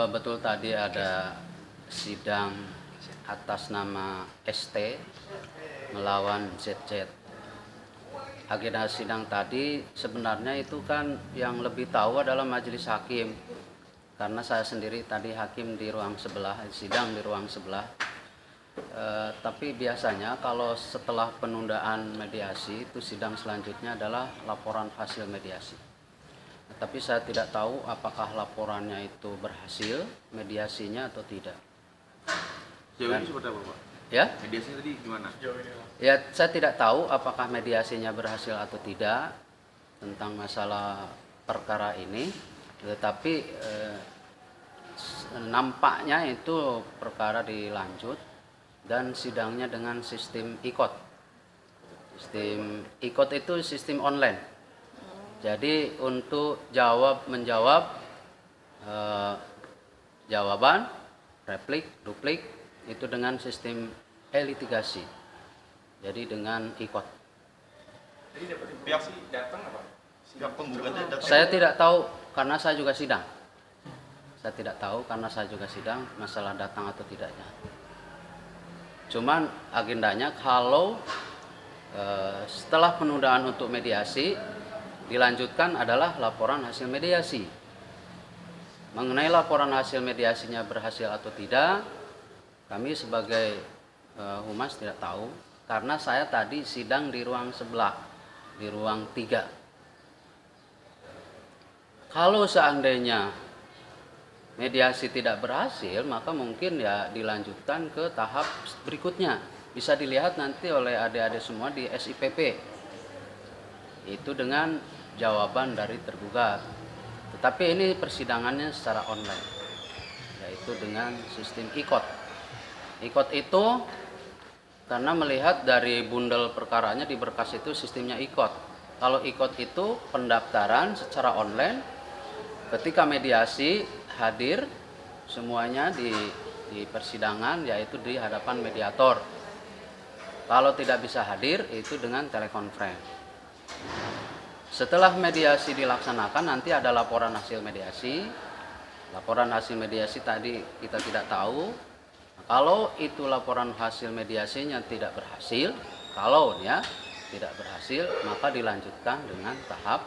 Betul tadi ada sidang atas nama ST melawan ZZ. Agenda sidang tadi sebenarnya itu kan yang lebih tahu adalah majelis hakim. Karena saya sendiri tadi hakim di ruang sebelah, sidang di ruang sebelah. Tapi biasanya kalau setelah penundaan mediasi itu sidang selanjutnya adalah laporan hasil mediasi. Tapi saya tidak tahu apakah laporannya itu berhasil, mediasinya atau tidak. Sejauh ini seperti apa, Pak? Ya? Mediasinya tadi gimana? Ya, saya tidak tahu apakah mediasinya berhasil atau tidak tentang masalah perkara ini. Tetapi nampaknya itu perkara dilanjut dan sidangnya dengan sistem IKOT. Sistem IKOT itu sistem online. Jadi untuk menjawab jawaban, replik, duplik itu dengan sistem e-litigasi. Jadi dengan IKOT. Jadi pihak sih datang apa? Pihak penggugatnya datang? Saya tidak tahu karena saya juga sidang. Saya tidak tahu karena saya juga sidang masalah datang atau tidaknya. Cuman agendanya kalau setelah penundaan untuk mediasi dilanjutkan adalah laporan hasil mediasi. Mengenai laporan hasil mediasinya berhasil atau tidak, kami sebagai humas tidak tahu karena saya tadi sidang di ruang sebelah, di ruang 3. Kalau seandainya mediasi tidak berhasil, maka mungkin ya dilanjutkan ke tahap berikutnya. Bisa dilihat nanti oleh adik-adik semua di SIPP. Itu dengan jawaban dari tergugat. Tetapi ini persidangannya secara online, yaitu dengan sistem IKOT. IKOT itu karena melihat dari bundel perkaranya di berkas itu sistemnya IKOT. Kalau IKOT itu pendaftaran secara online, ketika mediasi hadir semuanya di persidangan, yaitu di hadapan mediator. Kalau tidak bisa hadir itu dengan telekonferensi. Setelah mediasi dilaksanakan nanti ada laporan hasil mediasi. Laporan hasil mediasi tadi kita tidak tahu. Kalau itu laporan hasil mediasinya tidak berhasil, kalau ya tidak berhasil, maka dilanjutkan dengan tahap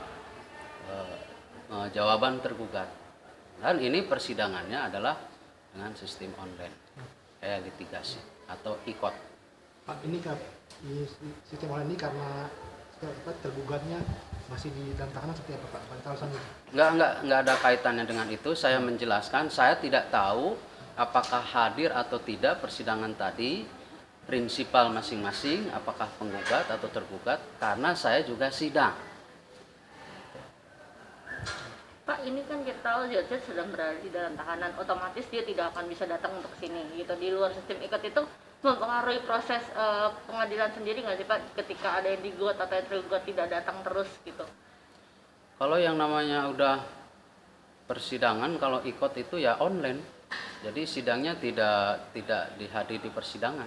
jawaban tergugat. Dan ini persidangannya adalah dengan sistem online, litigasi atau IKOT. Pak, ini sistem online ini karena tergugatnya masih di dalam tahanan seperti apa, Pak? Enggak ada kaitannya dengan itu. Saya menjelaskan, saya tidak tahu apakah hadir atau tidak persidangan tadi, prinsipal masing-masing, apakah penggugat atau tergugat, karena saya juga sidang. Pak, ini kan kita tahu ZZ sedang berada di dalam tahanan, otomatis dia tidak akan bisa datang untuk sini gitu. Di luar sistem IKOT itu mempengaruhi proses pengadilan sendiri nggak sih, Pak, ketika ada yang digugat atau yang tergugat tidak datang terus gitu? Kalau yang namanya udah persidangan, kalau IKOT itu ya online, jadi sidangnya tidak dihadiri di persidangan.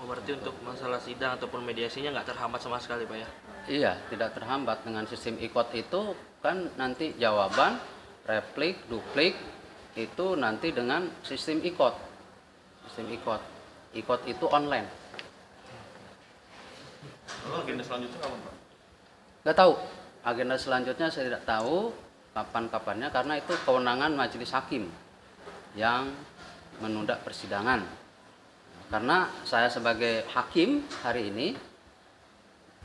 Oh, berarti untuk masalah sidang ataupun mediasinya nggak terhambat sama sekali, Pak ya? Iya, tidak terhambat. Dengan sistem IKOT itu kan nanti jawaban, replik, duplik itu nanti dengan sistem IKOT. Sistem IKOT. IKOT itu online. Lalu agenda selanjutnya kapan, Pak? Nggak tahu. Agenda selanjutnya saya tidak tahu kapan-kapannya karena itu kewenangan majelis hakim yang menunda persidangan. Karena saya sebagai hakim hari ini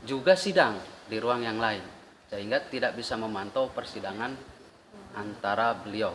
juga sidang di ruang yang lain, sehingga tidak bisa memantau persidangan antara beliau.